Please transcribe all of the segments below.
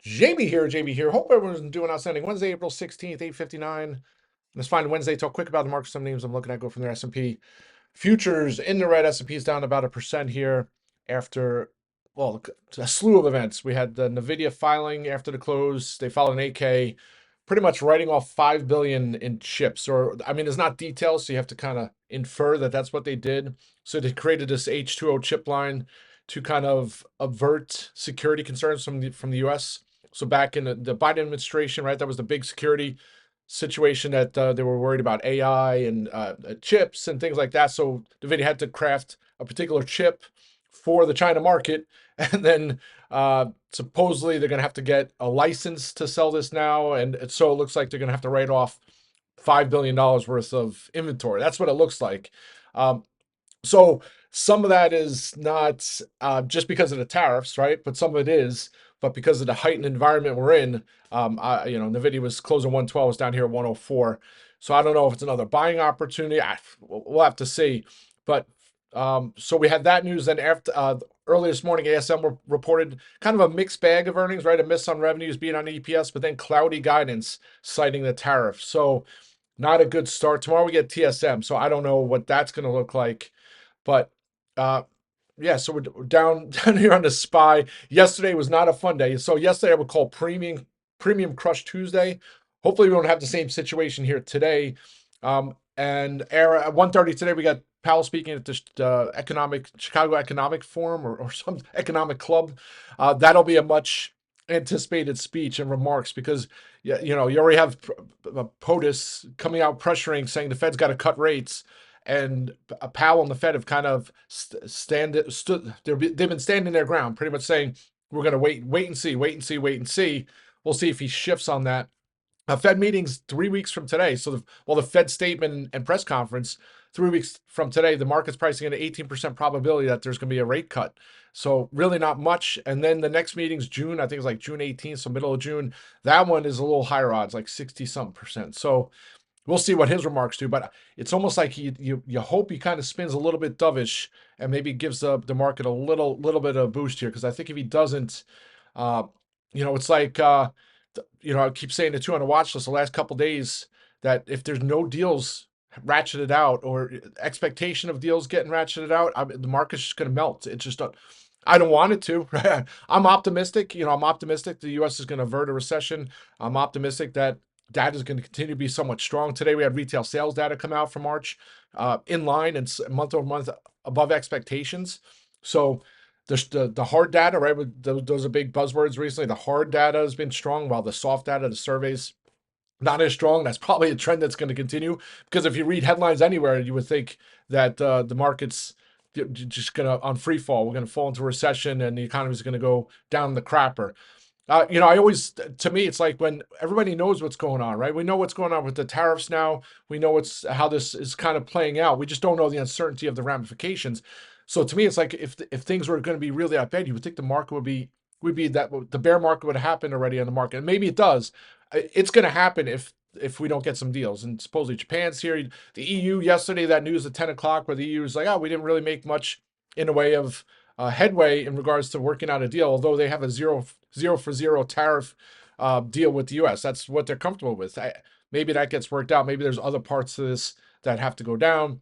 JB here. Hope everyone's doing outstanding. Wednesday, April 16th, 8:59. Let's find Wednesday. Talk quick about the market. Some names I'm looking at go from there. S&P futures in the red. S&P is down about 1% here after, well, a slew of events. We had the Nvidia filing after the close. They filed an 8K, pretty much writing off 5 billion in chips. Or, I mean, it's not details, so you have to kind of infer that that's what they did. So they created this H2O chip line to kind of avert security concerns from the U.S. So back in the Biden administration, right, that was the big security situation that they were worried about AI and chips and things like that. So NVIDIA had to craft a particular chip for the China market, and then supposedly they're going to have to get a license to sell this now, and so it looks like they're going to have to write off $5 billion worth of inventory. That's what it looks like. Um, so some of that is not just because of the tariffs, right? But some of it is, but because of the heightened environment we're in, Nvidia was closing 112, was down here at 104. So I don't know if it's another buying opportunity. We'll have to see. But so we had that news. Then after early this morning, ASM reported kind of a mixed bag of earnings, right? A miss on revenues being on EPS, but then cloudy guidance citing the tariff. So not a good start. Tomorrow we get TSM. So I don't know what that's going to look like. But uh, yeah, so we're down down here on the SPY. Yesterday was not a fun day. So yesterday I would call premium crush Tuesday. Hopefully we don't have the same situation here today. And era at 1:30 today we got Powell speaking at the Chicago Economic Forum or some economic club. That'll be a much anticipated speech and remarks because you already have POTUS coming out pressuring saying the Fed's got to cut rates, and Powell and the Fed have kind of they've been standing their ground, pretty much saying we're going to wait and see, wait and see, wait and see. We'll see if he shifts on that. Fed meetings 3 weeks from today. So, the Fed statement and press conference 3 weeks from today, the market's pricing an 18% probability that there's going to be a rate cut. So, really not much. And then the next meeting's June, I think it's like June 18th, so middle of June. That one is a little higher odds, like 60 something percent. So, we'll see what his remarks do, but it's almost like you hope he kind of spins a little bit dovish and maybe gives the market a little bit of a boost here, because I think if he doesn't, uh, it's like I keep saying it too on the watch list the last couple days that if there's no deals ratcheted out or expectation of deals getting ratcheted out, the market's just going to melt. It's just I don't want it to. Right? I'm optimistic. I'm optimistic the U.S. is going to avert a recession. I'm optimistic that data is going to continue to be somewhat strong. Today we had retail sales data come out for March, in line and month over month above expectations. So the hard data, right? Those are big buzzwords recently. The hard data has been strong, while the soft data, the surveys, not as strong. That's probably a trend that's going to continue, because if you read headlines anywhere, you would think that the market's just going to on free fall. We're going to fall into recession and the economy is going to go down the crapper. I always, to me, it's like when everybody knows what's going on, right? We know what's going on with the tariffs now. We know how this is kind of playing out. We just don't know the uncertainty of the ramifications. So to me, it's like if things were going to be really that bad, you would think the market would be that the bear market would have happened already on the market, and maybe it does. It's going to happen if we don't get some deals. And supposedly Japan's here. The EU yesterday, that news at 10 o'clock, where the EU is like, oh, we didn't really make much in the way of headway in regards to working out a deal, although they have a zero for zero tariff deal with the U.S. That's what they're comfortable with. Maybe that gets worked out. Maybe there's other parts of this that have to go down.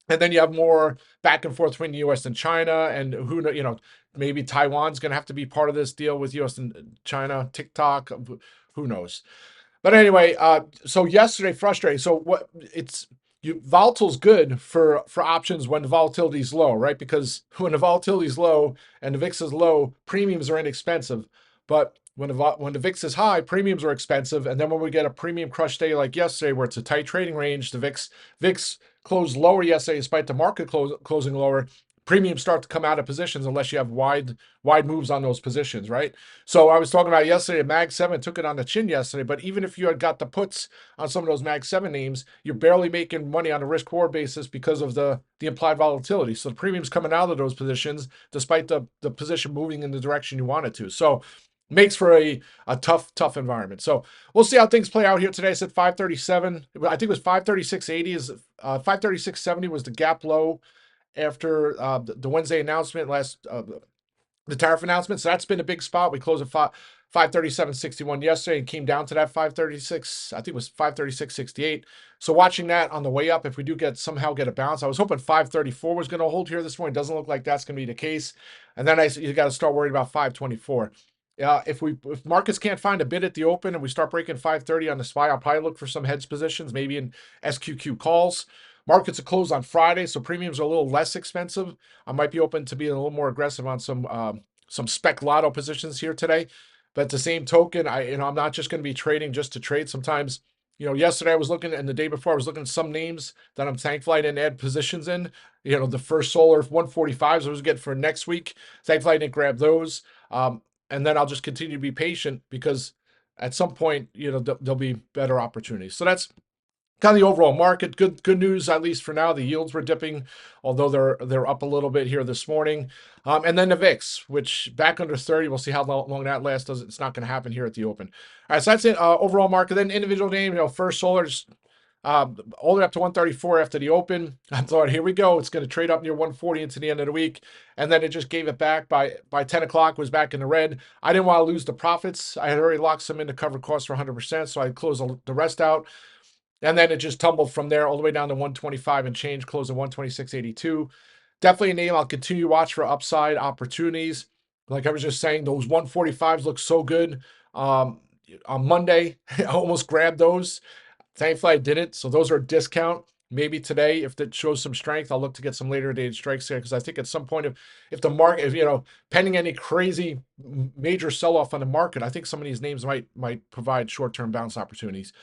And then you have more back and forth between the U.S. and China, and maybe Taiwan's going to have to be part of this deal with U.S. and China. TikTok, who knows? But anyway, so yesterday frustrating. So volatile's good for options when the volatility is low, right? Because when the volatility is low and the VIX is low, premiums are inexpensive. But when the VIX is high, premiums are expensive. And then when we get a premium crush day like yesterday, where it's a tight trading range, the VIX closed lower yesterday despite the market closing lower. Premiums start to come out of positions unless you have wide moves on those positions, right? So I was talking about yesterday, Mag 7 took it on the chin yesterday, but even if you had got the puts on some of those Mag 7 names, you're barely making money on a risk reward basis because of the implied volatility. So the premiums coming out of those positions, despite the position moving in the direction you want it to. So makes for a tough environment. So we'll see how things play out here today. I said 537. I think it was 536.80 is 536.70 was the gap low after the Wednesday announcement the tariff announcement. So that's been a big spot. We closed at 537.61 yesterday and came down to that 536. I think it was 536.68. So watching that on the way up, if we do somehow get a bounce, I was hoping 534 was going to hold here this morning. Doesn't look like that's going to be the case. And then you got to start worrying about 524. If markets can't find a bid at the open and we start breaking 530 on the SPY, I'll probably look for some hedge positions, maybe in SQQ calls. Markets are closed on Friday, so premiums are a little less expensive. I might be open to being a little more aggressive on some spec lotto positions here today. But at the same token, I'm not just going to be trading just to trade. Sometimes, yesterday I was looking, and the day before I was looking at some names that I'm thankful I didn't add positions in. The First Solar 145s I was getting for next week. Thankfully I didn't grab those. And then I'll just continue to be patient because at some point, there'll be better opportunities. So that's kind of the overall market. Good news, at least for now. The yields were dipping, although they're up a little bit here this morning. And then the VIX, which back under 30. We'll see how long that lasts. It's not going to happen here at the open. All right, so that's it. Overall market. Then individual name. First Solar just all the way up to 134 after the open. I thought, here we go. It's going to trade up near 140 into the end of the week. And then it just gave it back by 10 o'clock, was back in the red. I didn't want to lose the profits. I had already locked some in to cover costs for 100%, so I closed the rest out. And then it just tumbled from there all the way down to 125 and change, closed at 126.82. Definitely a name I'll continue to watch for upside opportunities. Like I was just saying, those 145s look so good. On Monday, I almost grabbed those. Thankfully, I didn't. So those are a discount. Maybe today, if it shows some strength, I'll look to get some later dated strikes here because I think at some point, if the market, pending any crazy major sell-off on the market, I think some of these names might provide short-term bounce opportunities.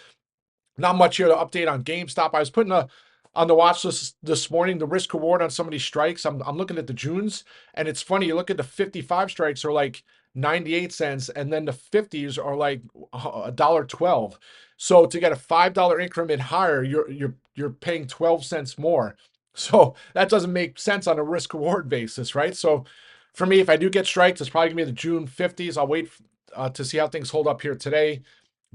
Not much here to update on GameStop. I was putting on the watch list this morning, the risk reward on some of these strikes. I'm looking at the Junes, and it's funny. You look at the 55 strikes are like 98 cents, and then the 50s are like $1.12. So to get a $5 increment higher, you're paying 12 cents more. So that doesn't make sense on a risk reward basis, right? So for me, if I do get strikes, it's probably gonna be the June 50s. I'll wait to see how things hold up here today.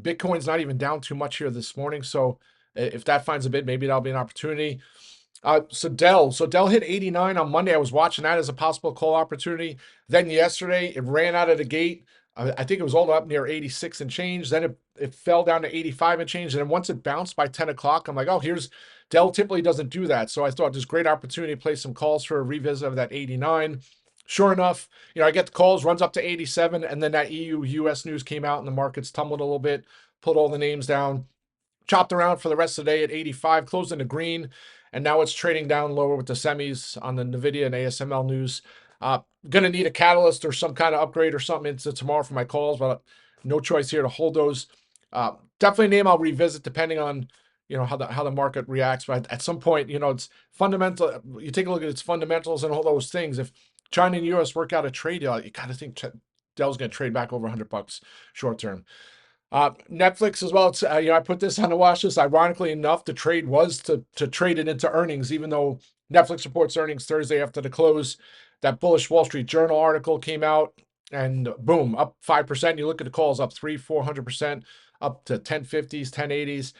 Bitcoin's not even down too much here this morning. So if that finds a bid, maybe that'll be an opportunity. So Dell hit 89 on Monday. I was watching that as a possible call opportunity. Then yesterday, it ran out of the gate. I think it was all up near 86 and change. Then it fell down to 85 and change. And then once it bounced by 10 o'clock, I'm like, oh, Dell typically doesn't do that. So I thought this great opportunity to place some calls for a revisit of that 89. Sure enough, I get the calls, runs up to 87, and then that EU-US news came out, and the markets tumbled a little bit, pulled all the names down, chopped around for the rest of the day at 85, closed in the green, and now it's trading down lower with the semis on the NVIDIA and ASML news. Going to need a catalyst or some kind of upgrade or something into tomorrow for my calls, but no choice here to hold those. Definitely a name I'll revisit depending on how the market reacts. But at some point, it's fundamental. You take a look at its fundamentals and all those things. If China and US work out a trade deal, you got to think Dell's going to trade back over $100 short term. Netflix as well. It's, I put this on the watch list. Ironically enough, the trade was to trade it into earnings, even though Netflix reports earnings Thursday after the close. That bullish Wall Street Journal article came out, and boom, up 5%. You look at the calls, up 400%, up to 1050s, 1080s.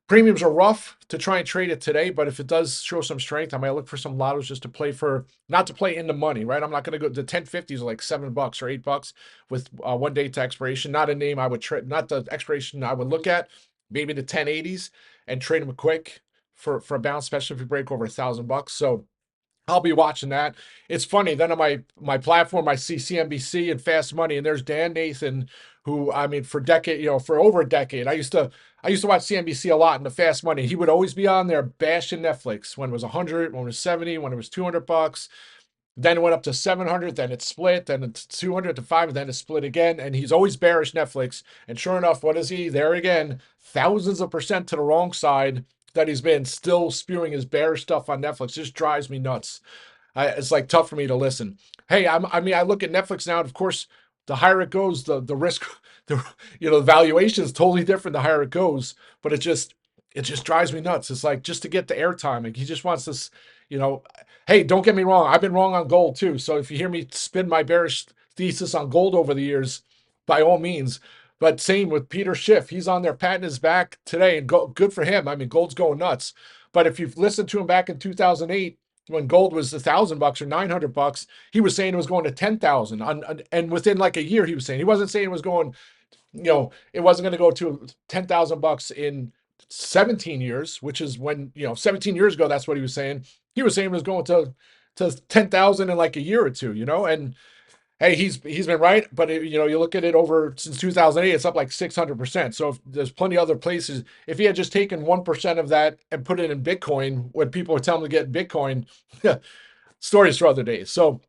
Premiums are rough to try and trade it today, but if it does show some strength, I might look for some lottos just to play not to play in the money, right? I'm not going to go, the 1050s are like $7 or $8 with 1 day to expiration. Not a name I would trade, not the expiration I would look at, maybe the 1080s and trade them quick for a bounce, especially if you break over $1,000. So I'll be watching that. It's funny. Then on my platform, I see CNBC and Fast Money, and there's Dan Nathan, who for over a decade, I used to watch CNBC a lot in the Fast Money. He would always be on there bashing Netflix when it was 100, when it was 70, when it was $200. Then it went up to 700, then it split, then it's 200 to 5, and then it split again. And he's always bearish Netflix. And sure enough, what is he? There again, thousands of percent to the wrong side that he's been, still spewing his bearish stuff on Netflix. Just drives me nuts. It's like tough for me to listen. Hey, I look at Netflix now, and of course, the higher it goes, the risk, the valuation is totally different the higher it goes. But it just drives me nuts. It's like just to get the airtime. Like he just wants this, Hey, don't get me wrong. I've been wrong on gold too. So if you hear me spin my bearish thesis on gold over the years, by all means. But same with Peter Schiff. He's on there patting his back today, and good for him. Gold's going nuts. But if you've listened to him back in 2008, when gold was $1,000 or $900, he was saying it was going to 10,000. And within like a year, he was saying, he wasn't saying it was going, it wasn't going to go to $10,000 in 17 years, which is when, 17 years ago, that's what he was saying. He was saying it was going to 10,000 in like a year or two, and hey, he's been right, but you look at it over since 2008, it's up like 600%. So if there's plenty of other places. If he had just taken 1% of that and put it in Bitcoin, when people were telling him to get Bitcoin, stories for other days. So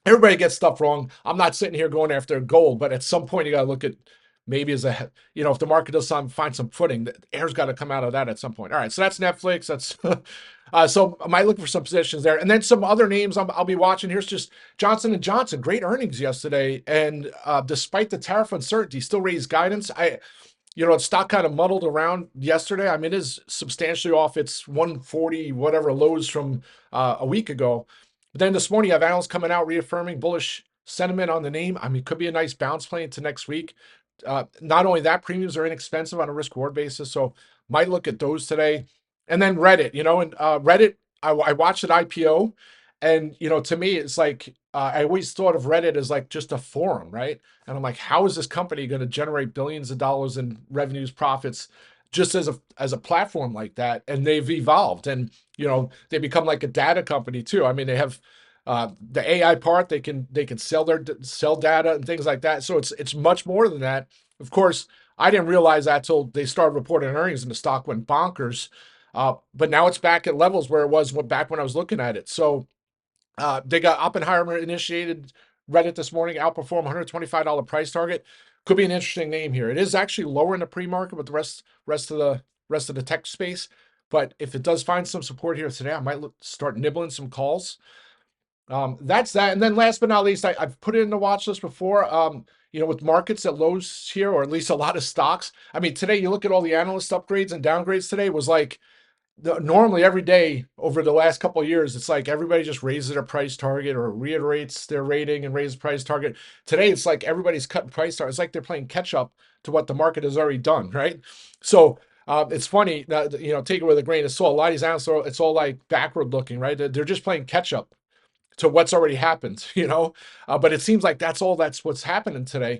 everybody gets stuff wrong. I'm not sitting here going after gold, but at some point you got to look at maybe if the market does find some footing, the air's got to come out of that at some point. All right, so that's Netflix. That's so I might look for some positions there, and then some other names I'll be watching. Here's just Johnson and Johnson. Great earnings yesterday, and despite the tariff uncertainty, still raised guidance. Stock kind of muddled around yesterday. I mean, it is substantially off its 140 whatever lows from a week ago. But then this morning, you have analysts coming out reaffirming bullish sentiment on the name. I mean, could be a nice bounce play into next week. Not only that, premiums are inexpensive on a risk reward basis, so might look at those today. And then Reddit, and Reddit, I watched it IPO, and to me, it's like I always thought of Reddit as like just a forum, right? And I'm like, how is this company going to generate billions of dollars in revenues, profits, just as a platform like that? And they've evolved, and they become like a data company too. I mean, they have the AI part. They can sell data and things like that. So it's much more than that. Of course, I didn't realize that till they started reporting earnings and the stock went bonkers. But now it's back at levels where it was back when I was looking at it. So they got Oppenheimer initiated Reddit this morning, outperform $125 price target. Could be an interesting name here. It is actually lower in the pre-market with the rest of the tech space. But if it does find some support here today, I might start nibbling some calls. That's that. And then last but not least, I've put it in the watch list before. With markets at lows here, or at least a lot of stocks. I mean, today you look at all the analyst upgrades and downgrades today was like normally every day over the last couple of years, it's like everybody just raises their price target or reiterates their rating and raises price target. Today, it's like everybody's cutting price target. It's like they're playing catch up to what the market has already done, right? So it's funny that, take it with a grain of salt. A lot of these analysts, it's all like backward looking, right? They're just playing catch up to what's already happened, but it seems like that's what's happening today.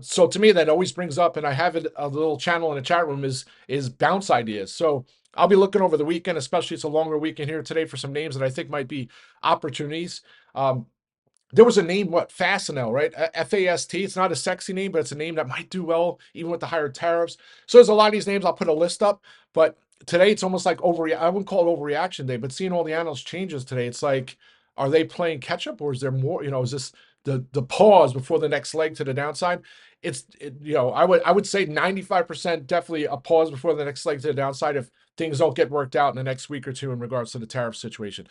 So to me, that always brings up, and I have it a little channel in the chat room is bounce ideas. So I'll be looking over the weekend, especially it's a longer weekend here today, for some names that I think might be opportunities. There was a name, Fastenal, right? F-A-S-T. It's not a sexy name, but it's a name that might do well even with the higher tariffs. So there's a lot of these names. I'll put a list up, but today it's almost like I wouldn't call it overreaction day, but seeing all the analyst changes today, it's like, are they playing catch up, or is there more? Is this the pause before the next leg to the downside? I would say 95% definitely a pause before the next leg to the downside if things don't get worked out in the next week or two in regards to the tariff situation,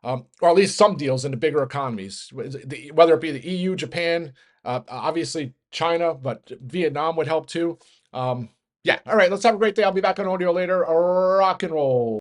or at least some deals in the bigger economies, whether it be the EU, Japan, obviously China, but Vietnam would help too. Yeah. All right. Let's have a great day. I'll be back on audio later. Rock and roll.